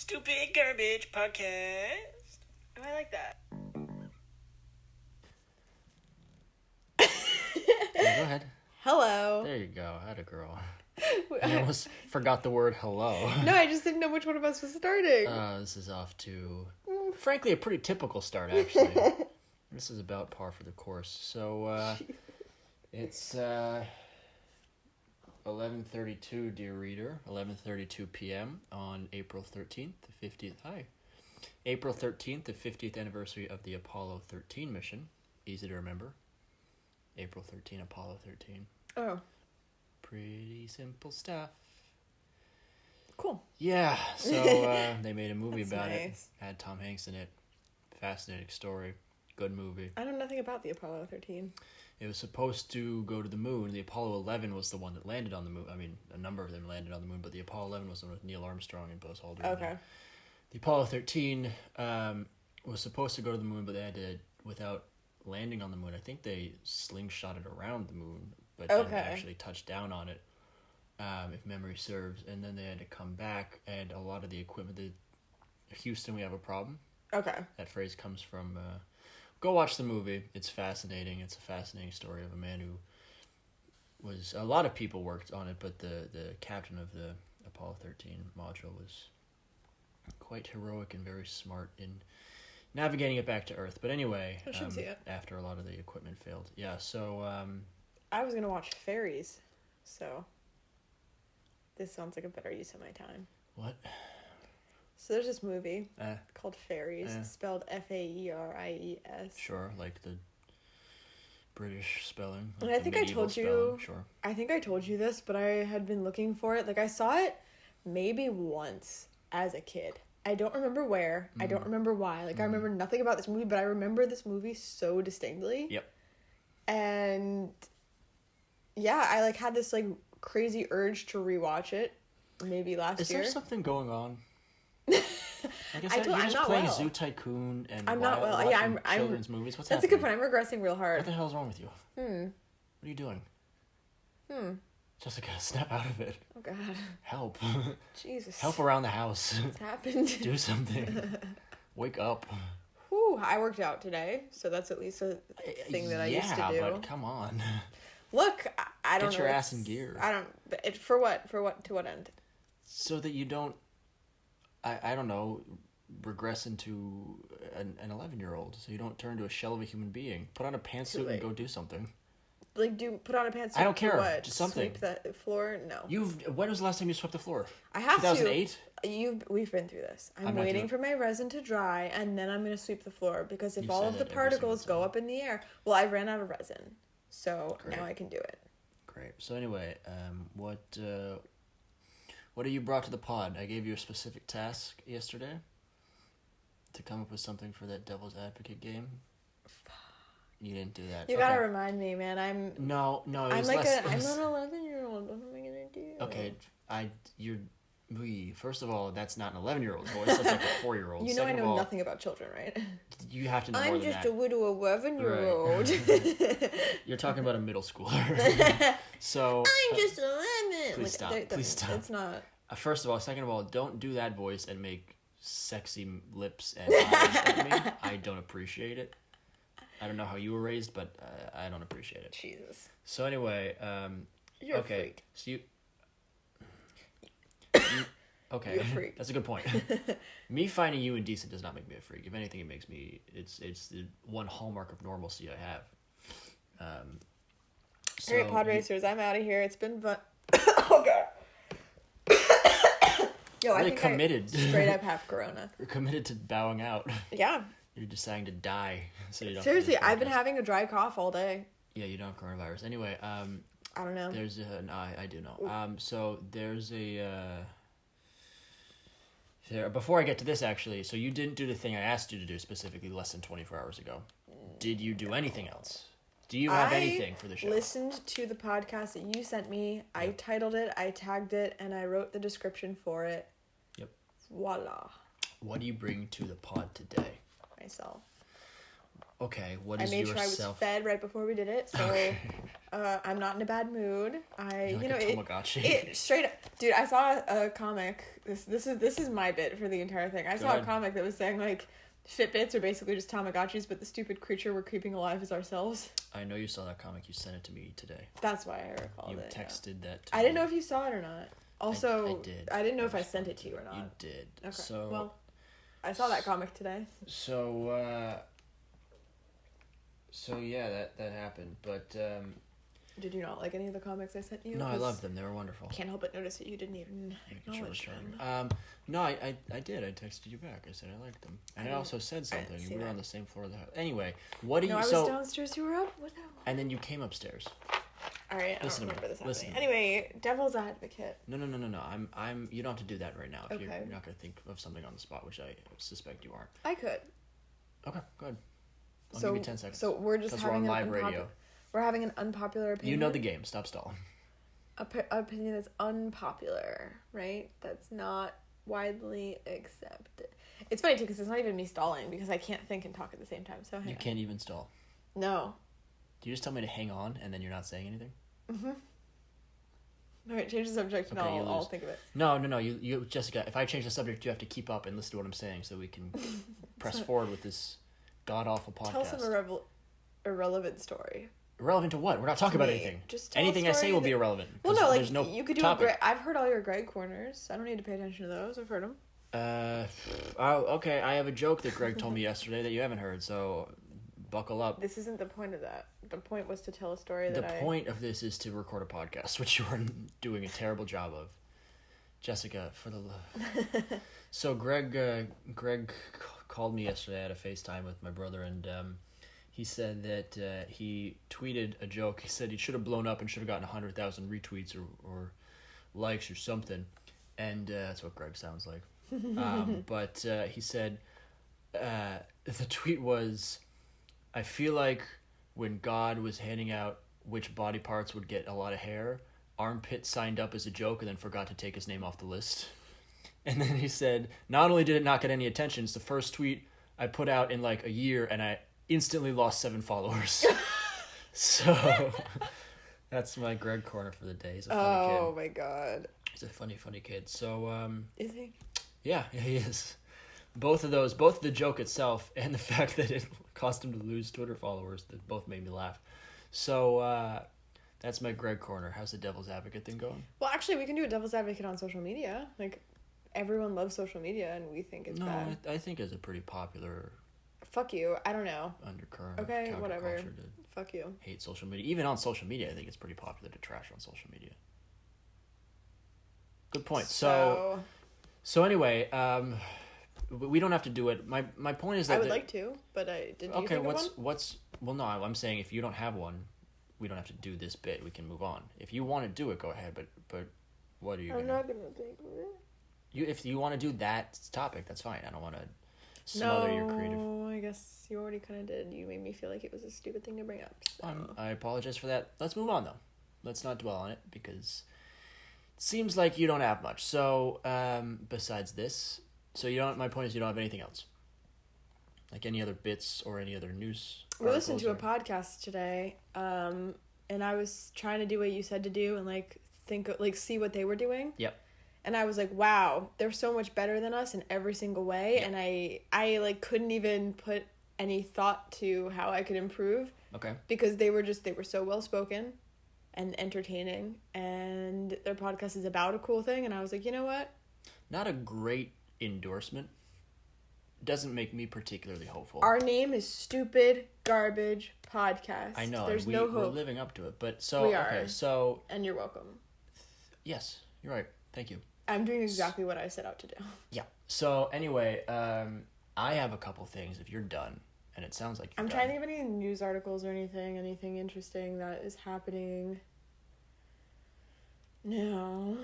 Stupid Garbage Podcast. Oh, I like that. Yeah, go ahead. Hello. There you go. Atta girl. I almost forgot the word hello. No, I just didn't know which one of us was starting. This is off to, frankly, a pretty typical start, actually. This is about par for the course. So, it's 11:32, dear reader. 11:32 p.m. on April 13th, the 50th. Hi. April 13th, the 50th anniversary of the Apollo 13 mission. Easy to remember. April 13, Apollo 13. Oh. Pretty simple stuff. Cool. Yeah, so they made a movie about it. Had Tom Hanks in it. Fascinating story. Good movie. I know nothing about the Apollo 13. It was supposed to go to the moon. The Apollo 11 was the one that landed on the moon. I mean, a number of them landed on the moon, but the Apollo 11 was the one with Neil Armstrong and Buzz Aldrin. Okay. The Apollo 13 was supposed to go to the moon, but they had to, without landing on the moon, I think they slingshotted around the moon, but didn't actually touch down on it, if memory serves. And then they had to come back, and a lot of the equipment, Houston, we have a problem. Okay. That phrase comes from, go watch the movie. It's fascinating. It's a fascinating story of a man who was, a lot of people worked on it, but the captain of the Apollo 13 module was quite heroic and very smart in navigating it back to Earth. But anyway, I should see it. After a lot of the equipment failed. Yeah, so... I was going to watch Fairies, so this sounds like a better use of my time. What? So there's this movie called Fairies, spelled F-A-E-R-I-E-S. Sure, like the British spelling. And I think I told you... spelling. Sure. I think I told you this, but I had been looking for it. Like, I saw it maybe once as a kid. I don't remember where. I don't remember why. Like, I remember nothing about this movie, but I remember this movie so distinctly. Yep. And yeah, I like had this like crazy urge to rewatch it. Maybe last year. Is there something going on? Like I said, you're just playing Zoo Tycoon and I'm not well. Yeah, I'm children's movies. What's that's happening? A good point. I'm regressing real hard. What the hell is wrong with you? What are you doing? Jessica, snap out of it. Oh God. Help. Jesus. Help around the house. What's happened? Do something. Wake up. Whew, I worked out today, so that's at least a thing that I used to do. Yeah, but come on. Look, I don't know. Get your ass in gear. I don't. For what? For what? To what end? So that you don't. I don't know. Regress into an 11-year-old, so you don't turn into a shell of a human being. Put on a pantsuit and go do something. Like, put on a pantsuit. I don't care. What? Just something. Sweep the floor? No. When was the last time you swept the floor? I have 2008? We've been through this. I'm waiting for my resin to dry, and then I'm going to sweep the floor, because if all of the particles go up in the air... Well, I ran out of resin, so now I can do it. Great. So anyway, what have you brought to the pod? I gave you a specific task yesterday to come up with something for that Devil's Advocate game. You didn't do that. You gotta remind me, man. I'm no. I'm like I'm an 11-year-old. What am I gonna do? Okay, first of all, that's not an 11-year-old's voice. That's like a 4-year-old. You know, I know nothing about children, right? You have to know more than that. I'm just a widow 11-year-old. Right. You're talking about a middle schooler. So I'm just 11. Please stop. Please stop. It's not. First of all, second of all, don't do that voice and make sexy lips and eyes at me. I don't appreciate it. I don't know how you were raised, but I don't appreciate it. Jesus. So anyway, you're a freak. So okay, you're a freak. That's a good point. Me finding you indecent does not make me a freak. If anything, it makes me. It's the one hallmark of normalcy I have. All right, pod racers, I'm out of here. It's been fun. Oh God. Yo, really I think committed. I straight up have corona. You're committed to bowing out. Yeah. You're deciding to die. So you don't. Seriously, I've been having a dry cough all day. Yeah, you don't have coronavirus. Anyway, I don't know. There's no, I do know. So there's before I get to this, actually, so you didn't do the thing I asked you to do specifically less than 24 hours ago. Did you do anything else? Do you have anything for the show? I listened to the podcast that you sent me. I titled it, I tagged it, and I wrote the description for it. Yep. Voila. What do you bring to the pod today? Myself. Okay, what is yourself? I made sure I was fed right before we did it, so I'm not in a bad mood. Tamagotchi. It straight up, dude. I saw a comic. This is my bit for the entire thing. I saw a comic that was saying like Fitbits are basically just Tamagotchis, but the stupid creature we're keeping alive is ourselves. I know you saw that comic. You sent it to me today. That's why I recalled it. You texted that to me. I didn't know if you saw it or not. Also, I did. I didn't know if I sent it to you or not. You did. Okay. So, well, I saw that comic today. So yeah, that happened. But did you not like any of the comics I sent you? No, I loved them. They were wonderful. I can't help but notice that you didn't even acknowledge them. No, I did. I texted you back. I said I liked them. And I also said something. We were on the same floor of the house. Anyway, what do you... No, I was downstairs. You were up? What the hell? And then you came upstairs. All right, I don't remember this happening. Anyway, devil's advocate. No. I'm. You don't have to do that right now. If okay. You're not going to think of something on the spot, which I suspect you aren't. I could. Okay, go ahead. I'll give you 10 seconds. So we're just having an live radio. We're having an unpopular opinion. You know the game. Stop stalling. Opinion that's unpopular, right? That's not widely accepted. It's funny too because it's not even me stalling because I can't think and talk at the same time. So you can't even stall. No. Do you just tell me to hang on and then you're not saying anything? Mm-hmm. All right, change the subject and I'll think of it. No. You, Jessica, if I change the subject, you have to keep up and listen to what I'm saying so we can press forward with this god-awful podcast. Tell some irrelevant story. Irrelevant to what? We're not talking about anything. Just tell anything I say will be irrelevant. Well, no, like, there's no you could do topic. I've heard all your Greg corners. I don't need to pay attention to those. I've heard them. Okay, I have a joke that Greg told me yesterday that you haven't heard, so buckle up. This isn't the point of that. The point was to tell a story The point of this is to record a podcast, which you are doing a terrible job of. Jessica, for the love. So Greg called me yesterday. I had a FaceTime with my brother, and he said that he tweeted a joke. He said he should have blown up and should have gotten 100,000 retweets or likes or something. And that's what Greg sounds like. But he said the tweet was, I feel like when God was handing out which body parts would get a lot of hair, armpit signed up as a joke and then forgot to take his name off the list. And then he said, not only did it not get any attention, it's the first tweet I put out in like a year and I instantly lost 7 followers. So that's my Greg corner for the day. He's a funny kid. Oh my god. He's a funny kid. So is he? Yeah, he is. Both of the joke itself and the fact that it cost him to lose Twitter followers, that both made me laugh. So that's my Greg corner. How's the devil's advocate thing going? Well, actually, we can do a devil's advocate on social media. Like, everyone loves social media, and we think it's bad. I think it's a pretty popular... Fuck you. I don't know. Undercurrent. Okay, whatever. Fuck you. Hate social media. Even on social media, I think it's pretty popular to trash on social media. Good point. So anyway, we don't have to do it. My point is that... I would like to, but I didn't. Okay, think of one? Well, no, I'm saying if you don't have one, we don't have to do this bit. We can move on. If you want to do it, go ahead. But what are you? I'm not gonna think of it. If you want to do that topic, that's fine. I don't want to smother your creative. No, I guess you already kind of did. You made me feel like it was a stupid thing to bring up. So. I apologize for that. Let's move on though. Let's not dwell on it because it seems like you don't have much. So besides this, my point is you don't have anything else. Like any other bits or any other news. We listened to a podcast today, and I was trying to do what you said to do and see what they were doing. Yep. And I was like, wow, they're so much better than us in every single way. Yep. And I couldn't even put any thought to how I could improve. Okay. Because they were so well spoken and entertaining, and their podcast is about a cool thing. And I was like, you know what? Not a great endorsement. Doesn't make me particularly hopeful. Our name is Stupid Garbage Podcast. I know. There's no hope. We're living up to it, but we are. Okay, so and you're welcome. Yes, you're right. Thank you. I'm doing exactly what I set out to do. Yeah. So anyway, I have a couple things. If you're done, and it sounds like I'm trying to think of any news articles or anything interesting that is happening. No.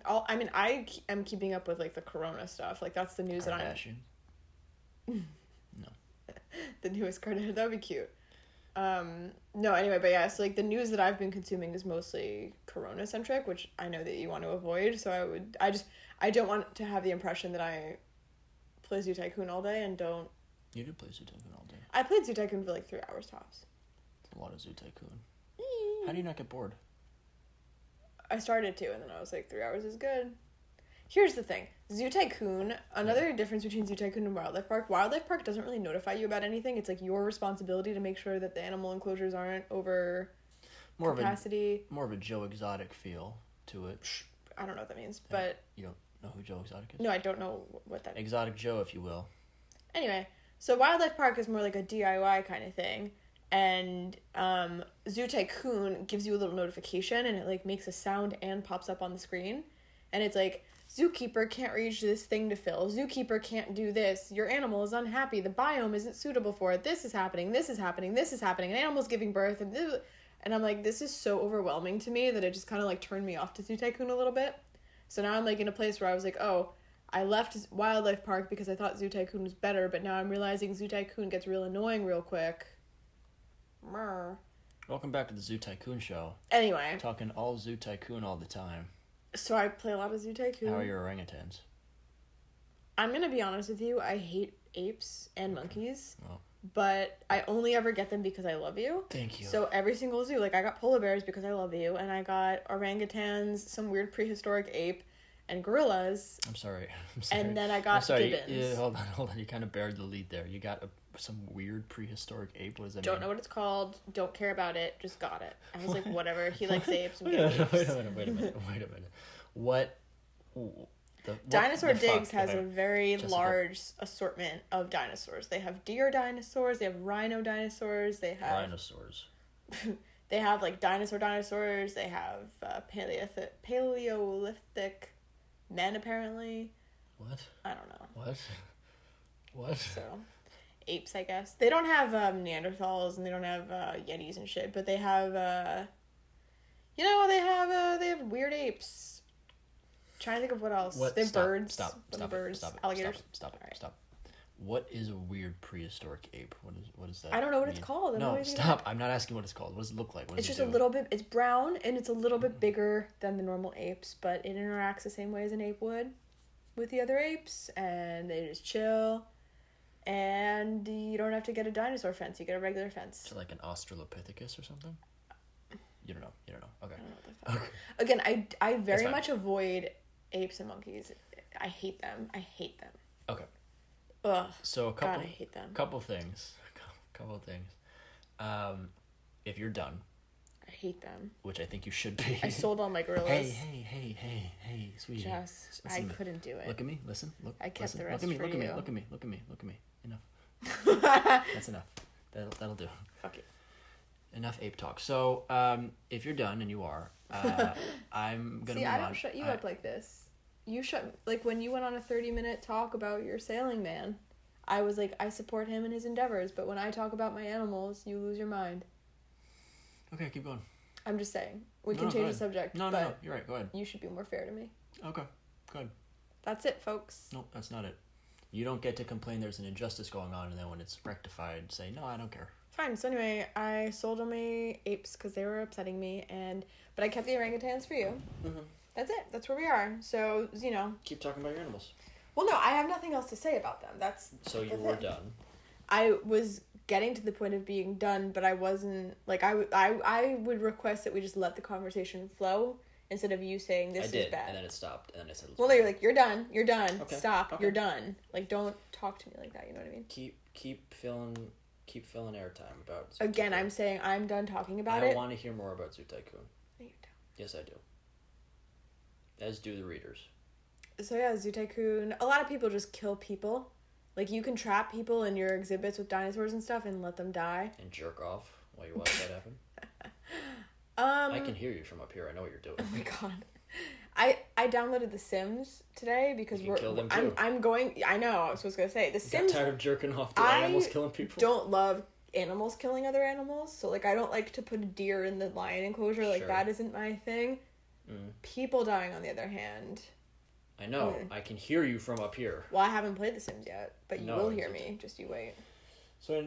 I am keeping up with like the corona stuff. Like that's the news Kardashian? that I'm. No. The newest Kardashian. That'd be cute. No, anyway, but yeah, so like the news that I've been consuming is mostly corona centric, which I know that you want to avoid. So I don't want to have the impression that I play Zoo Tycoon all day and don't. You did play Zoo Tycoon all day. I played Zoo Tycoon for like 3 hours tops. a lot of Zoo Tycoon. How do you not get bored? I started to, and then I was like, 3 hours is good. Here's the thing. Zoo Tycoon, another difference between Zoo Tycoon and Wildlife Park. Wildlife Park doesn't really notify you about anything. It's like your responsibility to make sure that the animal enclosures aren't over capacity. More of a Joe Exotic feel to it. I don't know what that means, but... You don't know who Joe Exotic is? No, I don't know what that means. Exotic Joe, if you will. Anyway, so Wildlife Park is more like a DIY kind of thing. And Zoo Tycoon gives you a little notification, and it like makes a sound and pops up on the screen. And it's like, zookeeper can't reach this thing to fill. Zookeeper can't do this. Your animal is unhappy. The biome isn't suitable for it. This is happening. This is happening. This is happening. An animal's giving birth. And I'm like, this is so overwhelming to me that it just kind of like turned me off to Zoo Tycoon a little bit. So now I'm like in a place where I was like, oh, I left Wildlife Park because I thought Zoo Tycoon was better, but now I'm realizing Zoo Tycoon gets real annoying real quick. Murr. Welcome back to the Zoo Tycoon show. Anyway. Talking all Zoo Tycoon all the time. So I play a lot of Zoo Tycoon. How are your orangutans? I'm going to be honest with you. I hate apes and monkeys. Well, but I only ever get them because I love you. Thank you. So every single zoo, like I got polar bears because I love you, and I got orangutans, some weird prehistoric ape, and gorillas. I'm sorry. And then I got gibbons. Yeah, hold on. You kind of buried the lead there. You got some weird prehistoric ape. What does that mean? Don't know what it's called. Don't care about it. Just got it. I was like, whatever. He likes apes. Wait a minute. What? Dinosaur Digs has a very large assortment of dinosaurs. They have deer dinosaurs. They have rhino dinosaurs. They have rhinosaurs. They have like dinosaurs. They have Paleolithic men apparently. What? I don't know. What? So, apes, I guess. They don't have Neanderthals and they don't have Yetis and shit, but they have they have weird apes. Trying to think of what else. They have birds. Stop. Alligators. Stop. What is a weird prehistoric ape? What is that? I don't know what it's called. No, stop. I'm not asking what it's called. What does it look like? It's just a little bit. It's brown and it's a little bit bigger than the normal apes, but it interacts the same way as an ape would with the other apes, and they just chill. And you don't have to get a dinosaur fence. You get a regular fence. So like an Australopithecus or something? You don't know. Okay. I don't know what the fuck. Okay. Again, I very much avoid apes and monkeys. I hate them. Okay. Ugh. So God, I hate them. Couple things. If you're done. I hate them. Which I think you should be. I sold all my gorillas. Hey, sweetie. Just, I couldn't do it. Look at me. Listen. Look. I kept listen. the rest look at me, for look you. Look at me. Enough. That's enough. That'll do. Fuck it. Enough ape talk. So, if you're done, and you are, I'm gonna See, move I don't on. shut you up like this. You shut, like when you went on a 30-minute talk about your sailing man, I was like, I support him in his endeavors, but when I talk about my animals, you lose your mind. Okay, keep going. I'm just saying. We can change the subject. No, you're right, go ahead. You should be more fair to me. Okay, good. That's it, folks. No, that's not it. You don't get to complain there's an injustice going on, and then when it's rectified, say, no, I don't care. Fine. So anyway, I sold all my apes because they were upsetting me, but I kept the orangutans for you. Mm-hmm. That's it. That's where we are. So, Keep talking about your animals. Well, no, I have nothing else to say about them. So you were done. I was getting to the point of being done, but I wasn't, like, I would request that we just let the conversation flow instead of you saying this is bad. And then it stopped, and then I said, well, no, you're like, you're done, okay. Stop, okay. You're done. Like, don't talk to me like that, you know what I mean? Keep filling airtime about Zoo Again, Tycoon. I'm saying I'm done talking about it. I want to hear more about Zoo Tycoon. No, you don't. Yes, I do. As do the readers. So yeah, Zoo Tycoon, a lot of people just kill people. Like, you can trap people in your exhibits with dinosaurs and stuff and let them die. And jerk off while you watch that happen. I can hear you from up here. I know what you're doing. Oh my god. I downloaded The Sims today because kill them too. I'm going. I know. I was just gonna say The Sims. Got tired of jerking off to animals killing people. Don't love animals killing other animals. So like, I don't like to put a deer in the lion enclosure. Like, that isn't my thing. People dying, on the other hand. I know. I can hear you from up here. Well, I haven't played The Sims yet, but you will hear me. Just you wait. So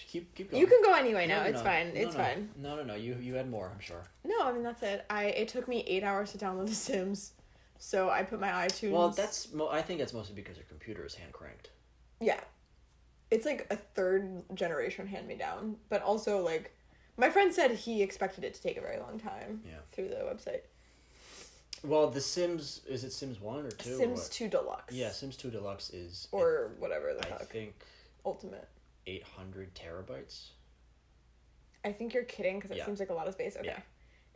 keep going. You can go anyway now. It's fine. It's fine. No. You had more, I'm sure. No, I mean, that's it. It took me 8 hours to download The Sims, so I put my iTunes. Well, I think that's mostly because your computer is hand cranked. Yeah, it's like a third generation hand me down, but also like My friend said he expected it to take a very long time. Yeah. Through the website. Well, The Sims, is it Sims 1 or 2? Sims 2 Deluxe. Yeah, Sims 2 Deluxe is... Or whatever the fuck. I think... Ultimate. 800 terabytes? I think you're kidding, because it seems like a lot of space. Okay. Yeah.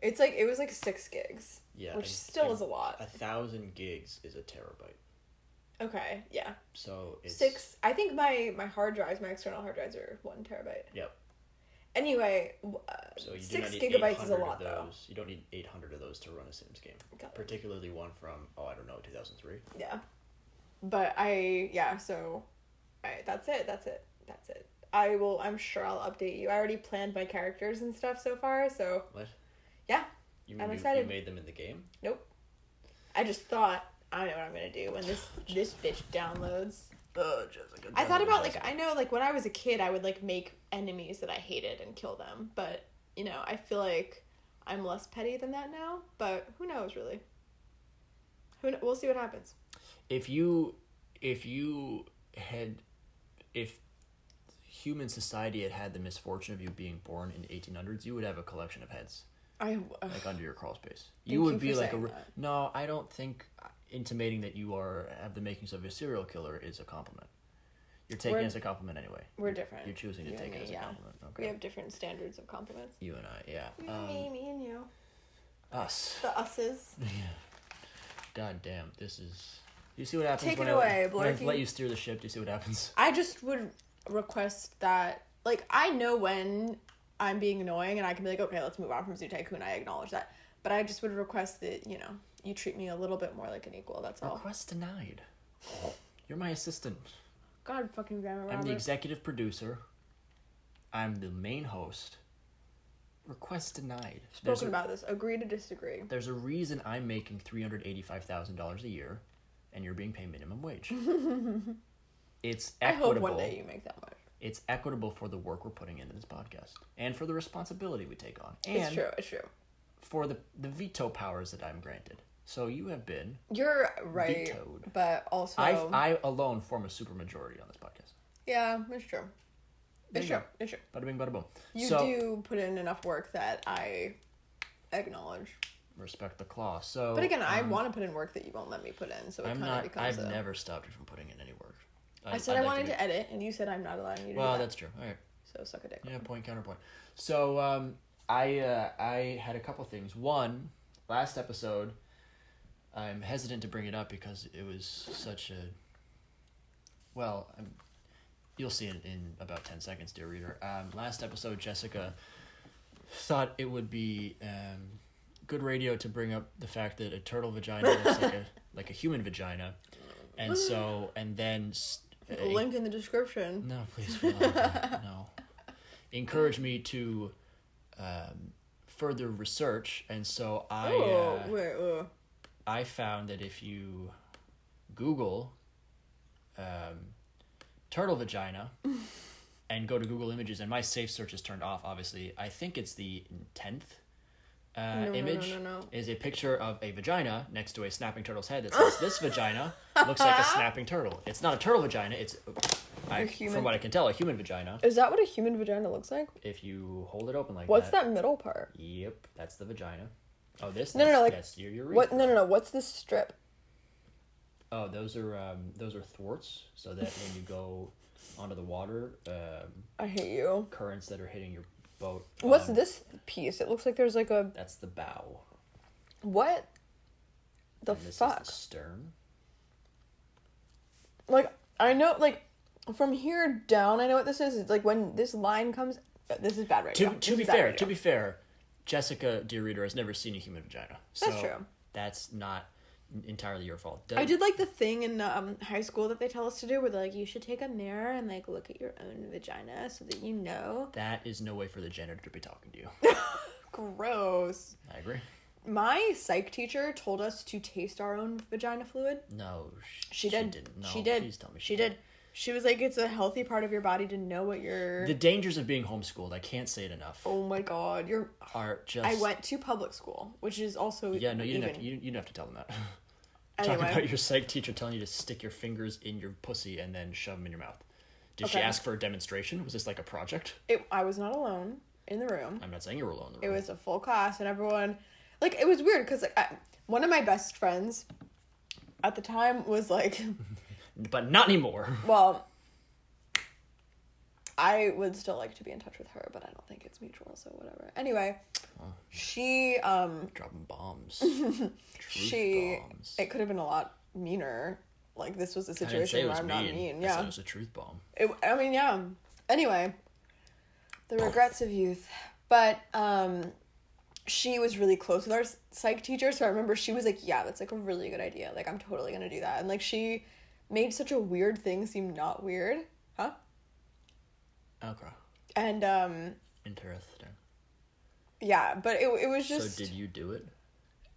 It's like, it was like 6 gigs. Yeah. Which still is a lot. 1,000 gigs is a terabyte. Okay, yeah. So it's... 6, I think my hard drives, my external hard drives are 1 terabyte. Yep. Anyway, so you 6 gigabytes is a lot, though. You don't need 800 of those to run a Sims game. Particularly one from, 2003. Yeah. But that's it. I'm sure I'll update you. I already planned my characters and stuff so far, so. What? Yeah. I'm excited. You made them in the game? Nope. I just thought, I know what I'm gonna do when this bitch downloads. Oh, Jessica. I thought about, I know, when I was a kid, I would, make enemies that I hated and kill them. But, I feel like I'm less petty than that now. But who knows, really? We'll see what happens. If human society had the misfortune of you being born in the 1800s, you would have a collection of heads. Under your crawl space. You would be like No, I don't think intimating that you have the makings of a serial killer is a compliment. You're taking it as a compliment anyway. We're different. You're choosing to take it as a compliment. Okay. We have different standards of compliments. You and I, yeah. Me and you. Us. The us's. Yeah. God damn, this is... You see what happens Take it away, when I let you steer the ship? Do you see what happens? I just would request that... I know when I'm being annoying, and I can be like, okay, let's move on from Zoo Tycoon. I acknowledge that. But I just would request that, you treat me a little bit more like an equal, that's all. Request denied. You're my assistant. God fucking damn it, Robert. I'm the executive producer. I'm the main host. Request denied. Spoken about this. Agree to disagree. There's a reason I'm making $385,000 a year, and you're being paid minimum wage. It's equitable. I hope one day you make that much. It's equitable for the work we're putting into this podcast, and for the responsibility we take on. And it's true. For the veto powers that I'm granted. So you have been... You're right, vetoed. But also... I alone form a supermajority on this podcast. Yeah, it's true. It's true. Bada bing, bada boom. You do put in enough work that I acknowledge. Respect the claw. So, but again, I want to put in work that you won't let me put in, so it kind of becomes I've never stopped you from putting in any work. I said I wanted to edit, and you said I'm not allowing you to do that. Well, that's true. All right. So suck a dick. Yeah, point, counterpoint. So, I had a couple things. One, last episode, I'm hesitant to bring it up because it was such a... Well, you'll see it in about 10 seconds, dear reader. Last episode, Jessica thought it would be good radio to bring up the fact that a turtle vagina looks like a human vagina. And then... link in the description. No, please. No. Encourage me to further research, and so I found that if you Google turtle vagina and go to Google Images, and my safe search is turned off, obviously, I think it's the 10th image is a picture of a vagina next to a snapping turtle's head that says, this vagina looks like a snapping turtle. It's not a turtle vagina, it's, from what I can tell, a human vagina. Is that what a human vagina looks like? If you hold it open like What's that middle part? Yep, that's the vagina. Oh, that's your urethra. What? No. What's this strip? Oh, those are thwarts, so that when you go onto the water, I hate you. Currents that are hitting your boat. What's this piece? It looks like there's like a... That's the bow. What the fuck? Is the stern. I know, from here down, I know what this is. It's when this line comes... This is bad right now. To be fair, Jessica, dear reader, has never seen a human vagina. That's true. That's not entirely your fault. I did the thing in high school that they tell us to do where they're you should take a mirror and look at your own vagina so that you know. That is no way for the janitor to be talking to you. Gross. I agree. My psych teacher told us to taste our own vagina fluid. No, she did. Didn't. No, she did. Please tell me she did. She was it's a healthy part of your body to know what you're... The dangers of being homeschooled, I can't say it enough. Oh my god, are just... I went to public school, which is also... Yeah, no, you didn't have to tell them that. Anyway. Talk about your psych teacher telling you to stick your fingers in your pussy and then shove them in your mouth. Did she ask for a demonstration? Was this a project? I was not alone. in the room. I'm not saying you were alone in the room. It was a full class, and everyone, like, it was weird, because, like, one of my best friends at the time was, like... But not anymore. Well, I would still like to be in touch with her, but I don't think it's mutual, so whatever. Anyway, she, dropping bombs. Bombs. It could have been a lot meaner. Like, this was a situation where I'm not mean. Yeah. I said it was a truth bomb. Yeah. Anyway, the regrets of youth. But, she was really close with our psych teacher, so I remember she was like, yeah, that's, like, a really good idea. Like, I'm totally gonna do that. And, like, she made such a weird thing seem not weird. Huh? Okay. And, Interesting. yeah, but it was just... So did you do it?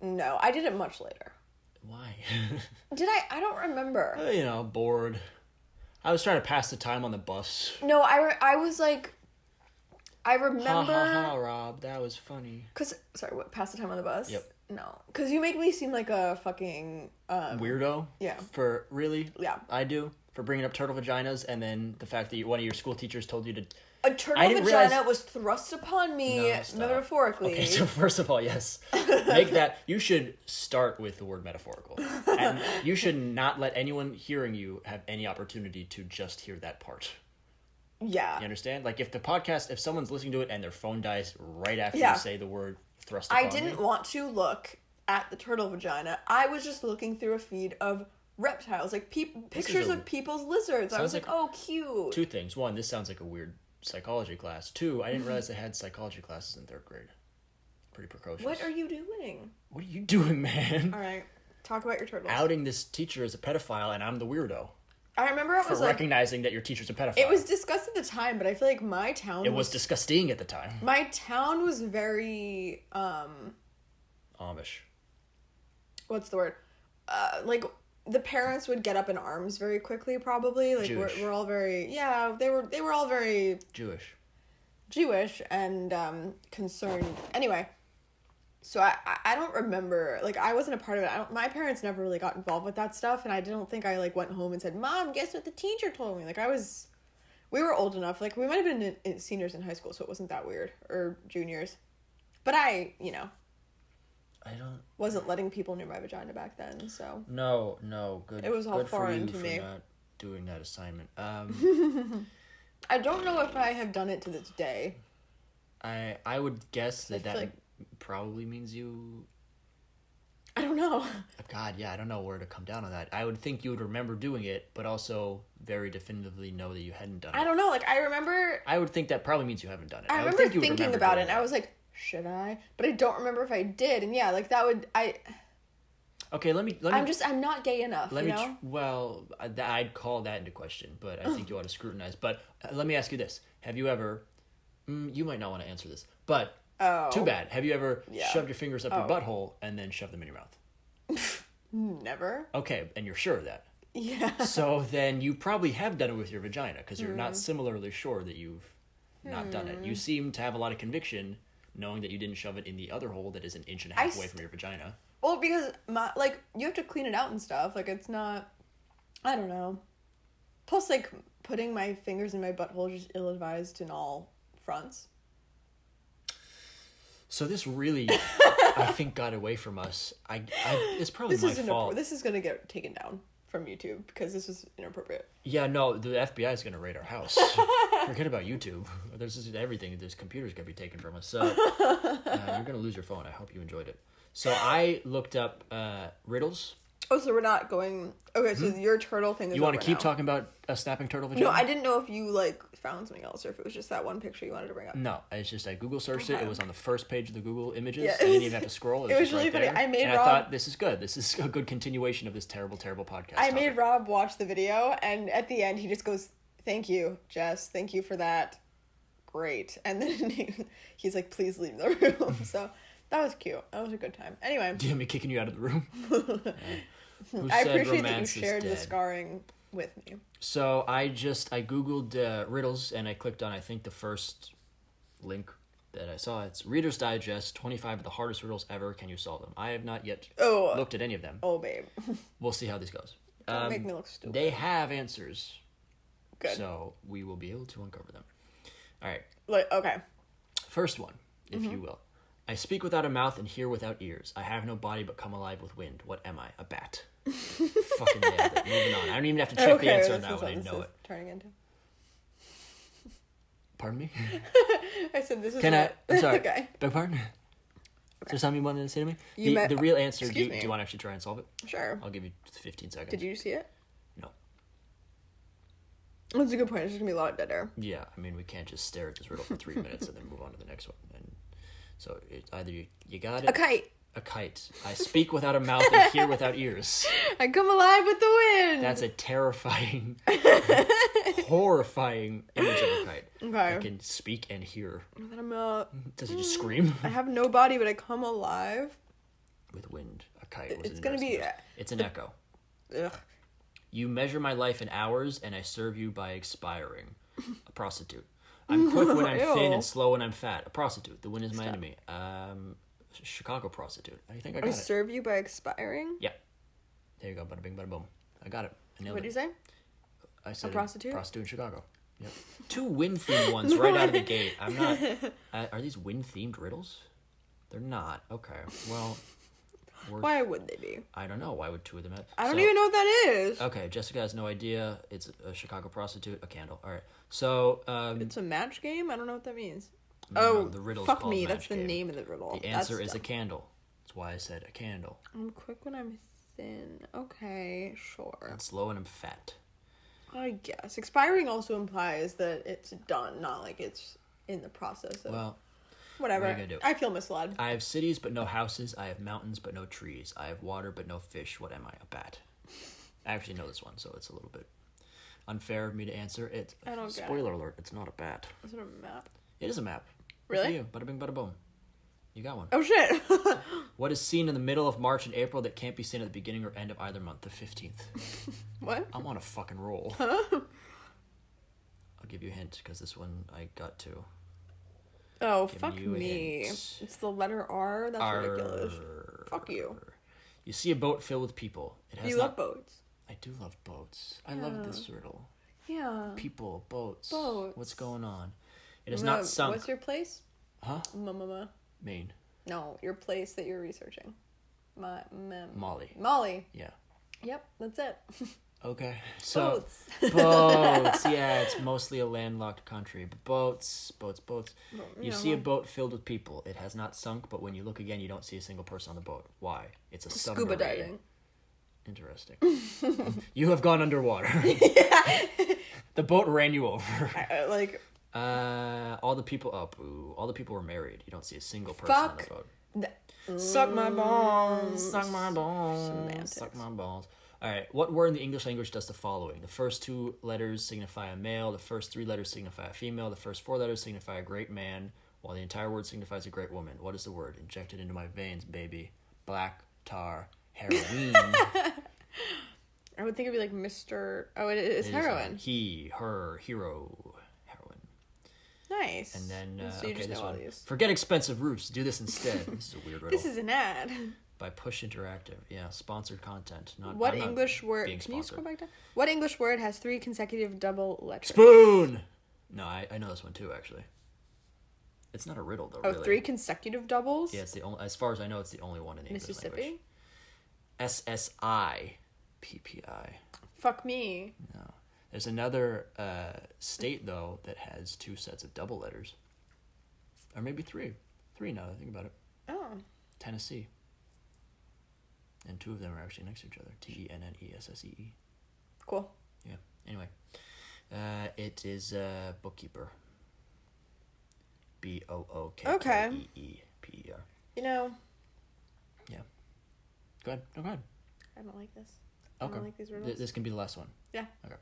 No, I did it much later. Why? Did I? I don't remember. You know, bored. I was trying to pass the time on the bus. No, I was like... I remember... Ha, Rob, that was funny. Sorry, what, pass the time on the bus? Yep. No. Because you make me seem like a fucking... Weirdo? Yeah. For, really? Yeah. I do? For bringing up turtle vaginas, and then the fact that one of your school teachers told you to... A turtle vagina was thrust upon me, metaphorically. Okay, so first of all, yes. Make that... You should start with the word metaphorical. And you should not let anyone hearing you have any opportunity to just hear that part. Yeah. You understand? Like, if someone's listening to it and their phone dies right after you say the word thrust upon I didn't want to look at the turtle vagina. I was just looking through a feed of reptiles, like pictures of people's lizards. I was like, oh, cute. Two things. One, this sounds like a weird psychology class. Two, I didn't realize they had psychology classes in 3rd grade. Pretty precocious. What are you doing? What are you doing, man? All right. Talk about your turtles. Outing this teacher as a pedophile, and I'm the weirdo. I remember it was for recognizing that your teacher's a pedophile. It was discussed at the time, but I feel like my town It was disgusting at the time. My town was very, Amish. What's the word? Like, the parents would get up in arms very quickly, probably. Like, we're all very... Yeah, they were all very... Jewish and, concerned. Anyway... So I don't remember, like, I wasn't a part of it. My parents never really got involved with that stuff, and I don't think I, like, went home and said, Mom, guess what the teacher told me? Like, we were old enough, like, we might have been seniors in high school, so it wasn't that weird, or juniors. But I wasn't letting people near my vagina back then, so. No, good. It was all foreign to me. Not doing that assignment. I don't know if I have done it to this day. I would guess that like... probably means you... I don't know. God, yeah, I don't know where to come down on that. I would think you would remember doing it, but also very definitively know that you hadn't done it. I don't know, like, I remember... I would think that probably means you haven't done it. I remember thinking about it, and I was like, should I? But I don't remember if I did, and yeah, like, that would... Okay, let me... I'm not gay enough, Well, I'd call that into question, but I think you ought to scrutinize. But let me ask you this. Have you ever... you might not want to answer this, but... Oh. Too bad. Have you ever shoved your fingers up your butthole and then shoved them in your mouth? Never. Okay, and you're sure of that? Yeah. So then you probably have done it with your vagina, because you're not similarly sure that you've not done it. You seem to have a lot of conviction, knowing that you didn't shove it in the other hole that is an inch and a half away from your vagina. Well, because, you have to clean it out and stuff. Like, it's not... I don't know. Plus, like, putting my fingers in my butthole is just ill-advised in all fronts. So this really, I think, got away from us. It's probably my fault. This is going to get taken down from YouTube because this was inappropriate. Yeah, no, the FBI is going to raid our house. Forget about YouTube. There's just everything. There's computers going to be taken from us. So you're going to lose your phone. I hope you enjoyed it. So I looked up Riddles. Oh, so we're not going... Okay, so your turtle thing is You want to keep now. Talking about a snapping turtle vagina? No, I didn't know if you, like, found something else or if it was just that one picture you wanted to bring up. No, it's just I Google searched it. It was on the first page of the Google images. Yeah, I didn't even have to scroll. It was really right funny. There. I thought, this is good. This is a good continuation of this terrible, terrible podcast. I made Rob watch the video, and at the end he just goes, "Thank you, Jess. Thank you for that. Great." And then he's like, "Please leave the room." So that was cute. That was a good time. Anyway. Do you have me kicking you out of the room? I appreciate that you shared the scarring with me. So I Googled riddles, and I clicked on, I think, the first link that I saw. It's Reader's Digest, 25 of the hardest riddles ever. Can you solve them? I have not yet looked at any of them. Oh, babe. We'll see how this goes. Don't make me look stupid. They have answers. Good. So we will be able to uncover them. All right. Okay. First one, if you will. I speak without a mouth and hear without ears. I have no body but come alive with wind. What am I? A bat. Fucking nailed it. Moving on. I don't even have to check the answer on that one. I know it. Turning into. Pardon me? I said this is. I'm sorry. Okay. Beg pardon? Okay. Is there something you wanted to say to me? The real answer, do you want to actually try and solve it? Sure. I'll give you 15 seconds. Did you see it? No. That's a good point. It's just going to be a lot of dead air. Yeah, I mean, we can't just stare at this riddle for 3 minutes and then move on to the next one. And so it's either you got it. A kite. A kite. I speak without a mouth and hear without ears. I come alive with the wind. That's a terrifying, horrifying image of a kite. Okay. I can speak and hear. Does it just Mm. scream? I have no body, but I come alive. With wind. A kite. It's going to be... It's an echo. Ugh. You measure my life in hours, and I serve you by expiring. A prostitute. I'm quick when I'm thin and slow when I'm fat. A prostitute. The wind is my enemy. Chicago prostitute. I think I got it. I serve you by expiring? Yeah. There you go. Bada bing, bada boom. I got it. What did you say? I said a prostitute? Prostitute in Chicago. Yep. 2 wind-themed ones right out of the gate. I'm not... are these wind-themed riddles? They're not. Okay. Well... Why would they be? I don't know. Why would 2 of them have... I don't even know what that is. Okay, Jessica has no idea. It's a Chicago prostitute, a candle. All right. So... it's a match game? I don't know what that means. No, the riddle's fuck called me. Match That's the Game. name of the riddle. The answer is a candle. That's why I said a candle. I'm quick when I'm thin. Okay, sure. And slow when I'm fat. I guess. Expiring also implies that it's done, not like it's in the process of... Well... Whatever. What are you gonna do? I feel misled. I have cities but no houses. I have mountains but no trees. I have water but no fish. What am I? A bat. I actually know this one, so it's a little bit unfair of me to answer it. I don't get it. Spoiler alert, it's not a bat. Is it a map? It is a map. Really? You. Bada bing, bada boom. You got one. Oh, shit. What is seen in the middle of March and April that can't be seen at the beginning or end of either month? The 15th. What? I'm on a fucking roll. Huh? I'll give you a hint, because this one I got to. Oh, fuck me. It's the letter R? That's R. ridiculous. Fuck you. You see a boat filled with people. It has You love boats. I do love boats. I love this riddle. Yeah. People, boats. Boats. What's going on? It is not sunk. What's your place? Huh? Maine. Maine. No, your place that you're researching. Molly. Molly. Yeah. Yep, that's it. Okay. So Boats. boats. Yeah, it's mostly a landlocked country. But boats. You see a boat filled with people. It has not sunk, but when you look again, you don't see a single person on the boat. Why? It's a submarine. Scuba diving. Interesting. You have gone underwater. Yeah. The boat ran you over. All the people. Oh, boo! All the people were married. You don't see a single person on the boat. Suck my balls. Suck my balls. Semantics. Suck my balls. All right. What word in the English language does the following? The first 2 letters signify a male. The first 3 letters signify a female. The first 4 letters signify a great man, while the entire word signifies a great woman. What is the word? Injected into my veins, baby. Black tar heroin. I would think it'd be like Mr. Oh, it is heroin. He, her, hero, heroin. Nice. And then, so you just this know all one. these. Forget expensive roofs. Do this instead. This is a weird riddle. This is an ad. By Push Interactive. Yeah, sponsored content. What English word? Can you scroll back down? What English word has 3 consecutive double letters? Spoon! No, I know this one too, actually. It's not a riddle, though, really. 3 consecutive doubles? Yeah, it's the only, as far as I know, it's the only one in the English Mississippi? language. SSIPPI. Fuck me. No. There's another state, though, that has 2 sets of double letters. Or maybe 3. 3 now that I think about it. Oh. Tennessee. And 2 of them are actually next to each other. Tennessee. Cool. Yeah. Anyway. It is bookkeeper. BOOKKEEPER. Okay. You know. Yeah. Go ahead. No, go ahead. I don't like this. Okay. I don't like these riddles. This can be the last one. Yeah. Okay.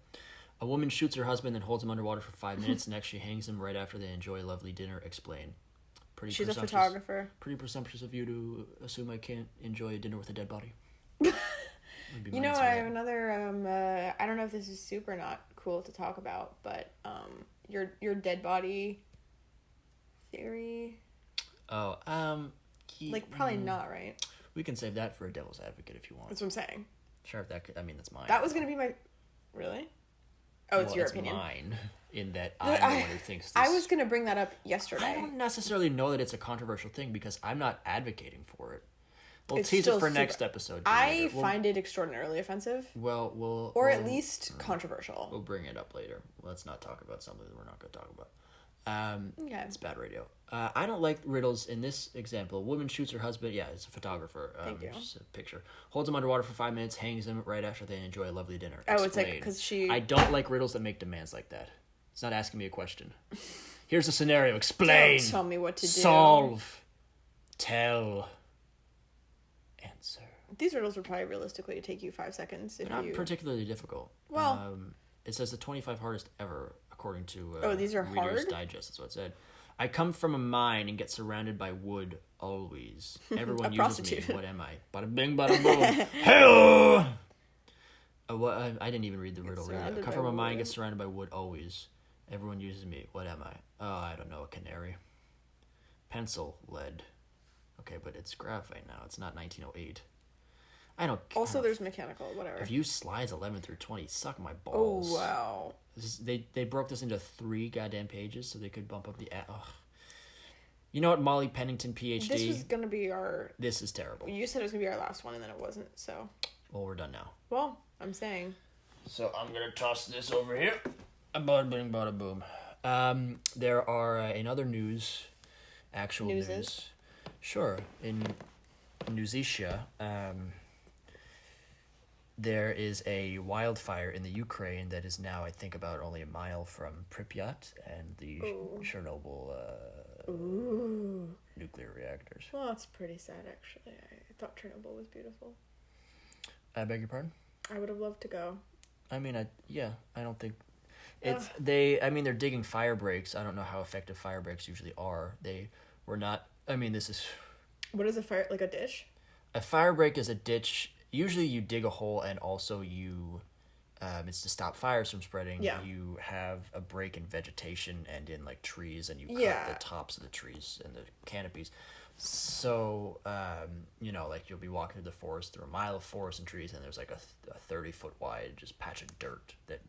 A woman shoots her husband and holds him underwater for 5 minutes. Next, she hangs him right after they enjoy a lovely dinner. Explain. She's a photographer. Pretty presumptuous of you to assume I can't enjoy a dinner with a dead body. You know, I have another. I don't know if this is super not cool to talk about, but your dead body theory. Oh, like probably not, right? We can save that for a devil's advocate if you want. That's what I'm saying. Sure, that's mine. That was gonna be my. Really? Oh, it's your opinion. Mine, in that I'm the one who thinks this. I was going to bring that up yesterday. I don't necessarily know that it's a controversial thing because I'm not advocating for it. We'll It's tease it still for next episode. I find it extraordinarily offensive. Or at least controversial. We'll bring it up later. Let's not talk about something that we're not going to talk about. Yeah. It's bad radio. I don't like riddles in this example. Woman shoots her husband. Yeah, it's a photographer. Thank you. Just a picture. Holds him underwater for 5 minutes, hangs him right after they enjoy a lovely dinner. Oh, Explain. it's like, because she... I don't like riddles that make demands like that. It's not asking me a question. Here's a scenario. Explain. Don't tell me what to do. Solve. Tell. Answer. These riddles would probably realistically take you 5 seconds if They're not particularly difficult. Well... it says the 25 hardest ever, according to these are Reader's hard? Digest. That's what it said. I come from a mine and get surrounded by wood always. Everyone uses prostitute. me. What am I? Bada bing, bada boom. Hello! I didn't even read the riddle. Really. I come from a mine and get surrounded by wood always. Everyone uses me. What am I? Oh, I don't know. A canary. Pencil. Lead. Okay, but it's graphite now. It's not 1908. Also, there's mechanical, whatever. If you slides 11 through 20, suck my balls. Oh, wow. They broke this into 3 goddamn pages so they could bump up the... You know what, Molly Pennington, PhD? This was going to be our... This is terrible. You said it was going to be our last one, and then it wasn't, so... Well, we're done now. Well, I'm saying. So I'm going to toss this over here. Bada bing, bada boom. There are, in other news, actual news. Sure. In Newsetia, there is a wildfire in the Ukraine that is now, I think, about only a mile from Pripyat and the Chernobyl nuclear reactors. Well, that's pretty sad, actually. I thought Chernobyl was beautiful. I beg your pardon? I would have loved to go. I mean, I don't think... they're digging fire breaks. I don't know how effective fire breaks usually are. They were not... I mean, this is... What is a fire... Like a dish? A fire break is a ditch... Usually you dig a hole and also you, it's to stop fires from spreading. Yeah. You have a break in vegetation and in like trees and you cut the tops of the trees and the canopies. So, like you'll be walking through the forest, through a mile of forest and trees and there's like a 30-foot wide just patch of dirt that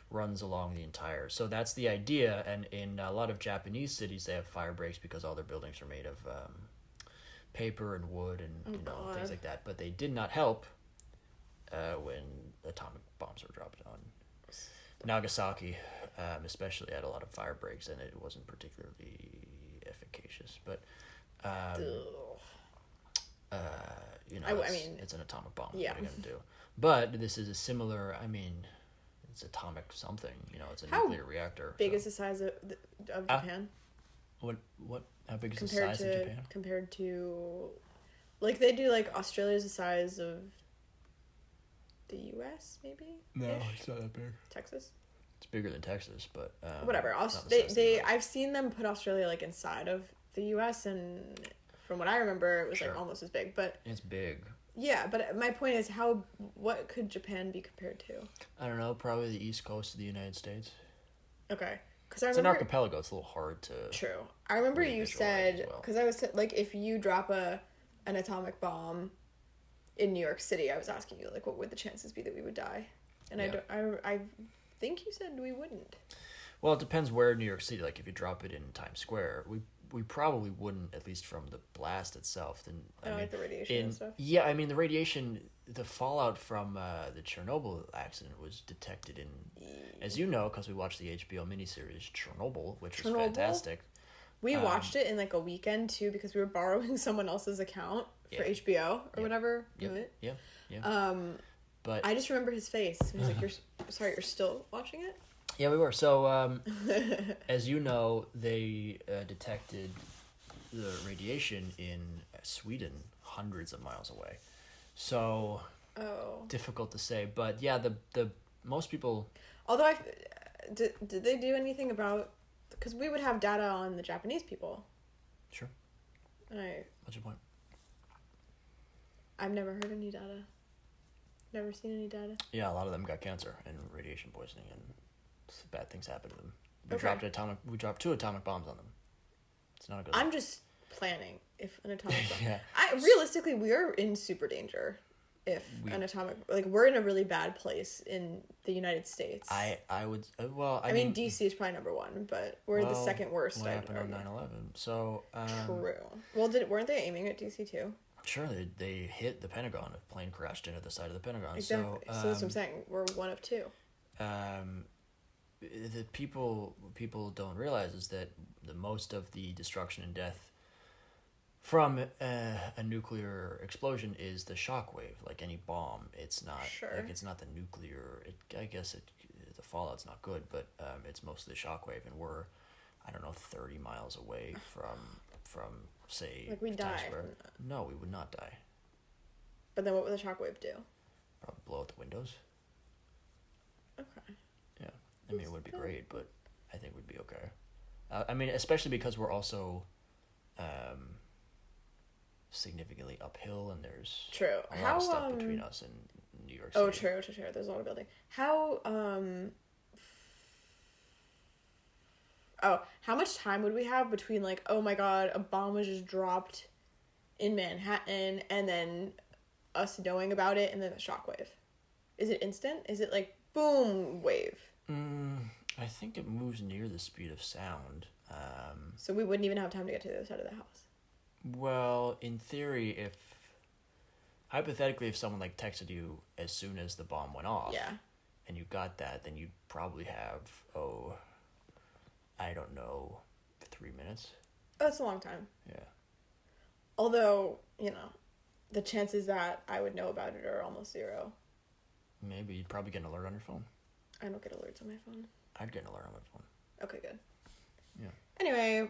runs along the entire. So that's the idea. And in a lot of Japanese cities, they have fire breaks because all their buildings are made of... paper and wood and things like that, but they did not help when atomic bombs were dropped on Nagasaki, especially had a lot of fire breaks and it wasn't particularly efficacious. But it's an atomic bomb. Yeah. What are you gonna do? But this is a similar. I mean, it's atomic something. It's a nuclear reactor. Big is the size of Japan? What? How big is the size of Japan? Compared to, like, they do, like, Australia's the size of the U.S., maybe? No, it's not that big. Texas? It's bigger than Texas, but... whatever. I've seen them put Australia, like, inside of the U.S., and from what I remember, it was, like, almost as big, but... It's big. Yeah, but my point is, what could Japan be compared to? I don't know, probably the east coast of the United States. Okay. It's an archipelago. It's a little hard to... True. I remember you said... Because I was... Like, if you drop an atomic bomb in New York City, I was asking you, like, what would the chances be that we would die? And I think you said we wouldn't. Well, it depends where in New York City. Like, if you drop it in Times Square, we probably wouldn't, at least from the blast itself. Then like the radiation and stuff? Yeah, I mean, the radiation... The fallout from the Chernobyl accident was detected in, as you know, because we watched the HBO miniseries Chernobyl, which was fantastic. We watched it in like a weekend too because we were borrowing someone else's account for HBO or whatever. Yeah. But I just remember his face. He was like, "You're still watching it?" Yeah, we were. So, as you know, they detected the radiation in Sweden, hundreds of miles away. So, difficult to say, but yeah, the most people. Although did they do anything about? Because we would have data on the Japanese people. Sure. What's your point? I've never heard any data. Never seen any data. Yeah, a lot of them got cancer and radiation poisoning, and bad things happened to them. We dropped 2 atomic bombs on them. It's not a good. I'm just planning if an atomic bomb. Realistically, we are in super danger. if an atomic... Like, we're in a really bad place in the United States. I would... Well, I mean, D.C. is probably number one, but we're the second worst. What happened on 9/11? So... True. Well, weren't they aiming at D.C. too? Sure, they hit the Pentagon. A plane crashed into the side of the Pentagon. Exactly. So that's what I'm saying. We're one of two. The people don't realize is that the most of the destruction and death from a nuclear explosion is the shockwave. Like any bomb, it's not like it's not the nuclear. I guess the fallout's not good, but it's mostly the shockwave, and we're 30 miles away from say. Like we'd die. No, we would not die. But then what would the shockwave do? Probably blow out the windows. Okay. Yeah, I mean it would be great, but I think we'd be okay. I mean, especially because we're also significantly uphill, and there's a lot of stuff between us and New York City. Oh, true. There's a lot of building. How much time would we have between, like, oh my god, a bomb was just dropped in Manhattan, and then us knowing about it, and then the shockwave? Is it instant? Is it like boom wave? I think it moves near the speed of sound. So we wouldn't even have time to get to the other side of the house. Well, in theory, hypothetically, if someone like texted you as soon as the bomb went off, and you got that, then you'd probably have 3 minutes. Oh, that's a long time. Yeah. Although, the chances that I would know about it are almost zero. Maybe you'd probably get an alert on your phone. I don't get alerts on my phone. I'd get an alert on my phone. Okay, good. Yeah. Anyway,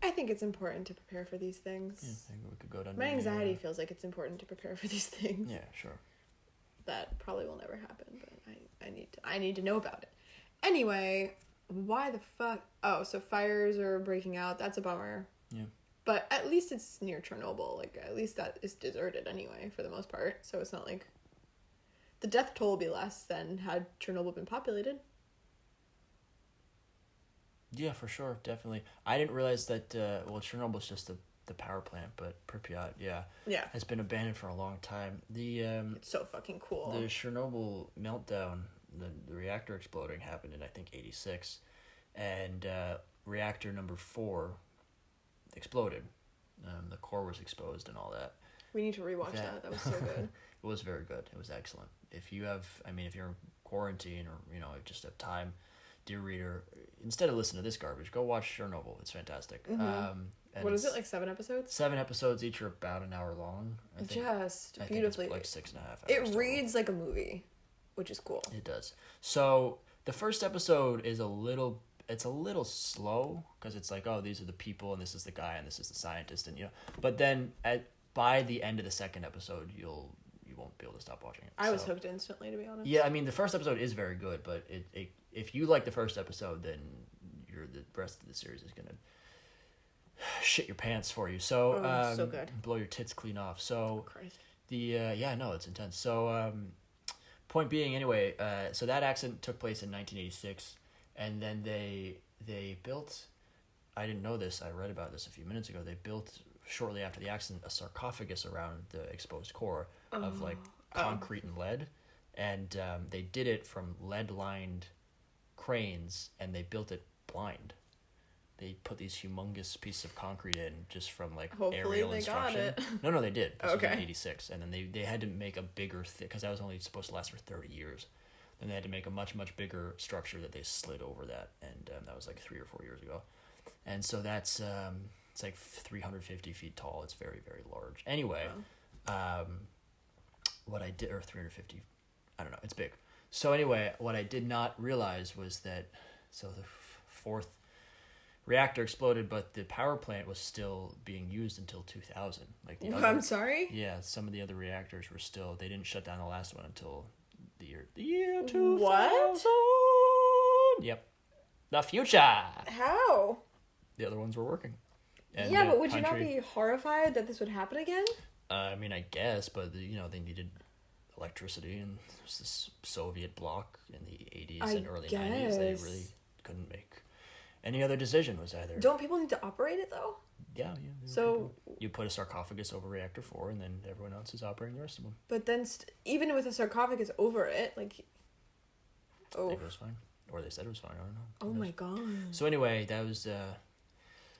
I think it's important to prepare for these things. Yeah, I think we could go down. My anxiety feels like it's important to prepare for these things. Yeah, sure. That probably will never happen, but I need to know about it. Anyway, why the fuck? Oh, so fires are breaking out. That's a bummer. Yeah. But at least it's near Chernobyl. Like, at least that is deserted anyway, for the most part. So it's not like... The death toll will be less than had Chernobyl been populated. Yeah, for sure, definitely. I didn't realize that, Chernobyl's just the power plant, but Pripyat, yeah, has been abandoned for a long time. It's so fucking cool. The Chernobyl meltdown, the reactor exploding happened in, I think, 1986, and reactor number 4 exploded. The core was exposed and all that. We need to rewatch that. That was so good. It was very good. It was excellent. If you're in quarantine or, just have time, dear reader, instead of listening to this garbage, go watch Chernobyl. It's fantastic. Mm-hmm. What is it, like 7 episodes? 7 episodes, each are about an hour long. I think beautifully. it's like 6.5 hours. It reads like a movie, which is cool. It does. So the first episode is a little slow, because it's like, oh, these are the people, and this is the guy, and this is the scientist, and but then by the end of the second episode, you won't be able to stop watching it. I was hooked instantly, to be honest. Yeah, I mean, the first episode is very good, but if you like the first episode, then the rest of the series is gonna shit your pants for you. So so good. Blow your tits clean off. So Christ. It's intense. So point being, anyway, so that accident took place in 1986, and then they built. I didn't know this. I read about this a few minutes ago. They built shortly after the accident a sarcophagus around the exposed core of like concrete and lead, and they did it from lead-lined cranes, and they built it blind. They put these humongous pieces of concrete in just from like aerial instruction. No, they did. This was in 86, and then they had to make a bigger because that was only supposed to last for 30 years. Then they had to make a much bigger structure that they slid over that, and that was like 3 or 4 years ago. And so that's it's like 350 feet tall. It's very, very large. Anyway, what I did, or 350, I don't know. It's big. So anyway, what I did not realize was that the fourth reactor exploded, but the power plant was still being used until 2000. I'm sorry? Yeah, some of the other reactors were still. They didn't shut down the last one until the year 2000. What? Yep. The future. How? The other ones were working. And but would you not be horrified that this would happen again? I mean, I guess, but they needed electricity, and there's this Soviet bloc in the 80s and early 90s. They really couldn't make any other decision. Was either. Don't people need to operate it though? Yeah. So You put a sarcophagus over reactor 4, and then everyone else is operating the rest of them. But then, even with a sarcophagus over it, like... I think it was fine. Or they said it was fine, I don't know. Oh my god. So anyway, that was...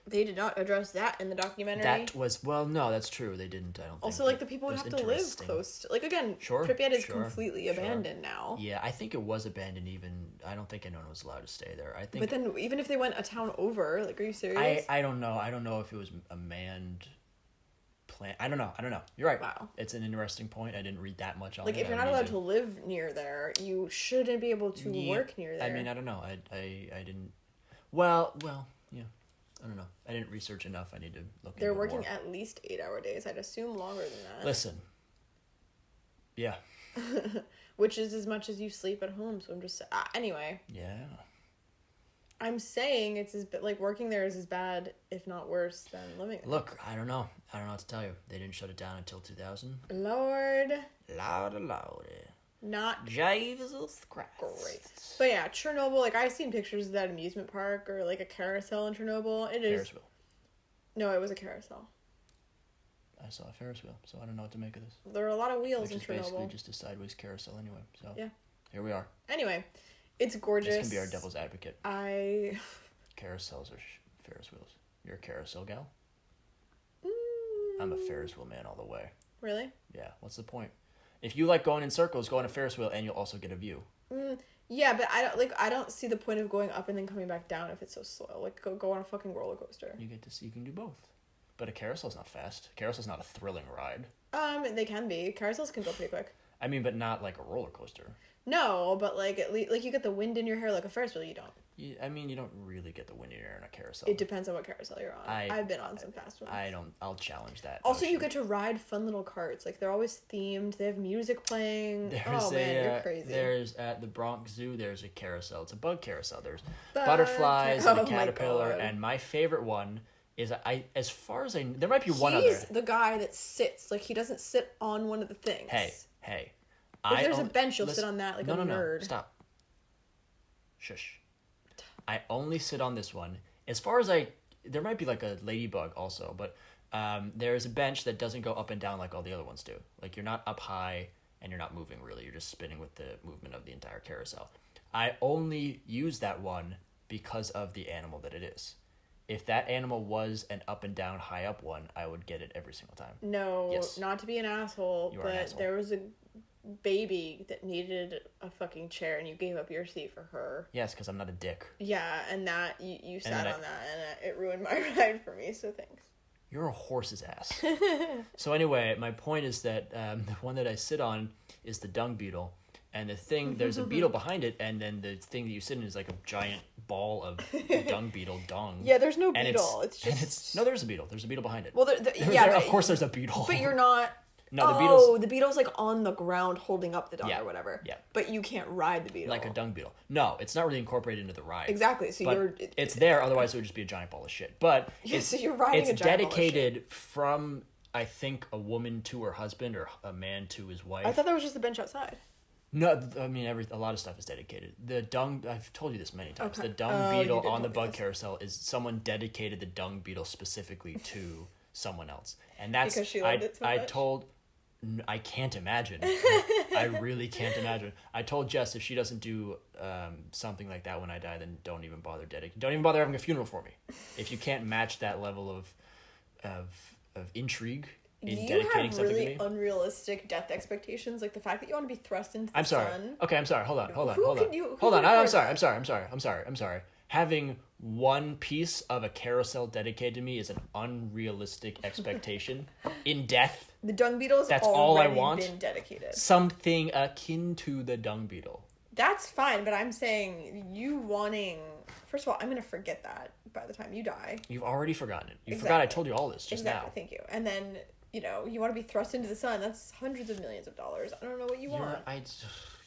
They did not address that in the documentary. That was... Well, no, that's true. They didn't, I don't think. Also, like, the people would have to live close to... Like, again, Pripyat is completely abandoned now. Yeah, I think it was abandoned even... I don't think anyone was allowed to stay there. I think... But then, even if they went a town over, like, are you serious? I don't know. I don't know if it was a manned plant. I don't know. You're right. Wow. It's an interesting point. I didn't read that much on it. Like, if you're not allowed to live near there, you shouldn't be able to work near there. I mean, I don't know. I didn't... Well, yeah. I don't know. I didn't research enough. I need to look into it They're working more. at least 8-hour days. I'd assume longer than that. Listen. Yeah. Which is as much as you sleep at home. So I'm just... anyway. Yeah. I'm saying it's like working there is as bad, if not worse, than living there. Look, I don't know. I don't know what to tell you. They didn't shut it down until 2000. Lord. Lordy. Not Jesus Christ. Great. But yeah, Chernobyl, like, I've seen pictures of that amusement park or, like, a carousel in Chernobyl. It is... Ferris wheel. No, it was a carousel. I saw a Ferris wheel, so I don't know what to make of this. There are a lot of wheels in Chernobyl. Which is basically just a sideways carousel anyway, so... Yeah. Here we are. Anyway, it's gorgeous. This can be our devil's advocate. Carousels are Ferris wheels. You're a carousel gal? I'm a Ferris wheel man all the way. Really? Yeah, what's the point? If you like going in circles, go on a Ferris wheel and you'll also get a view. Yeah, but I don't see the point of going up and then coming back down if it's so slow. Like, go on a fucking roller coaster. You get to see, you can do both. But a carousel's not fast. A carousel's not a thrilling ride. They can be. Carousels can go pretty quick. I mean, but not like a roller coaster. No, but like at least like you get the wind in your hair like a Ferris wheel. You don't. I mean, you don't really get the wind in your hair in a carousel. It depends on what carousel you're on. I've been on some fast ones. I'll challenge that. Also, you get to ride fun little carts. Like, they're always themed. They have music playing. You're crazy. There's at the Bronx Zoo. There's a carousel. It's a bug carousel. There's butterflies and a caterpillar. And my favorite one is as far as I there might be one other. He's the guy that sits. Like, he doesn't sit on one of the things. Hey. If there's a bench, you'll sit on that like a nerd. No, stop. Shush. I only sit on this one. As far as there might be like a ladybug also, but there's a bench that doesn't go up and down like all the other ones do. Like, you're not up high and you're not moving really. You're just spinning with the movement of the entire carousel. I only use that one because of the animal that it is. If that animal was an up and down, high up one, I would get it every single time. No, yes. Not to be an asshole, but an asshole. There was a baby that needed a fucking chair and you gave up your seat for her. Yes, because I'm not a dick. Yeah, and that you sat on that and it ruined my ride for me, so thanks. You're a horse's ass. So anyway, my point is that the one that I sit on is the dung beetle. And the thing, there's a beetle behind it, and then the thing that you sit in is like a giant ball of dung beetle dung. Yeah, there's no beetle. It's just... No, there's a beetle. There's a beetle behind it. Well, of course there's a beetle. But you're not... No, the beetle's like on the ground holding up the dung or whatever. Yeah. But you can't ride the beetle. Like a dung beetle. No, it's not really incorporated into the ride. Exactly. So it's there, otherwise it would just be a giant ball of shit. But so you're riding a giant ball of shit. It's dedicated from, I think, a woman to her husband or a man to his wife. I thought that was just the bench outside. No, I mean, a lot of stuff is dedicated. The dung, I've told you this many times, okay. The dung beetle on the bug carousel is someone dedicated the dung beetle specifically to someone else. And that's, because she loved it so much? I can't imagine. I really can't imagine. I told Jess if she doesn't do something like that when I die, then don't even bother having a funeral for me. If you can't match that level of intrigue in dedicating something to me. You have really unrealistic death expectations, like the fact that you want to be thrust into the sun. Okay, I'm sorry. Hold on. I'm sorry. Having one piece of a carousel dedicated to me is an unrealistic expectation in death. The dung beetle has already been dedicated. Something akin to the dung beetle. That's fine, but I'm saying you wanting... First of all, I'm going to forget that by the time you die. You've already forgotten it. You forgot I told you all this just now. Thank you. And then, you want to be thrust into the sun. That's hundreds of millions of dollars. I don't know what you want.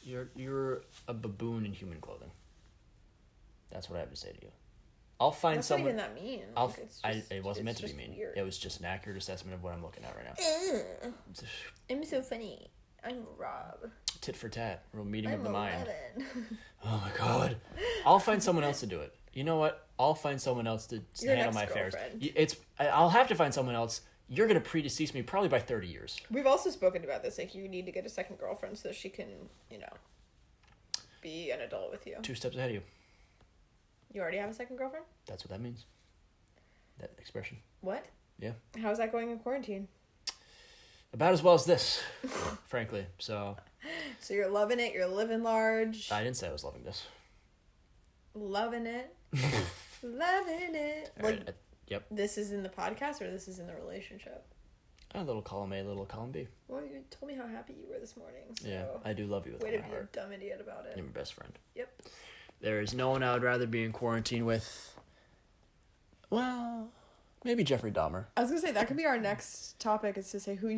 You're a baboon in human clothing. That's what I have to say to you. I'll find someone... That's not even that mean. It wasn't meant to be mean. Weird. It was just an accurate assessment of what I'm looking at right now. I'm so funny. I'm Rob. Tit for tat. Real meeting of the 11. mind. Oh my god. I'll find someone else to do it. You know what? I'll find someone else to handle my affairs. I'll have to find someone else you're going to predecease me probably by 30 years. We've also spoken about this. Like, you need to get a second girlfriend so that she can, be an adult with you. 2 steps ahead of you. You already have a second girlfriend? That's what that means. That expression. What? Yeah. How's that going in quarantine? About as well as this, frankly. So you're loving it. You're living large. I didn't say I was loving this. Loving it. Loving it. All right, yep. This is in the podcast or this is in the relationship? A little column A, a little column B. Well, you told me how happy you were this morning. So Yeah, I do love you with all way my to be heart. a dumb idiot about it. You're my best friend. Yep. There is no one I would rather be in quarantine with. Well, maybe Jeffrey Dahmer. I was gonna say that could be our next topic. Is to say who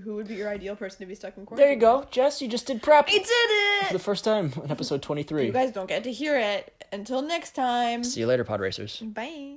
would be your ideal person to be stuck in quarantine. There you go, Jess. You just did prep. I did it For the first time in episode 23. You guys don't get to hear it. Until next time. See you later, pod racers. Bye.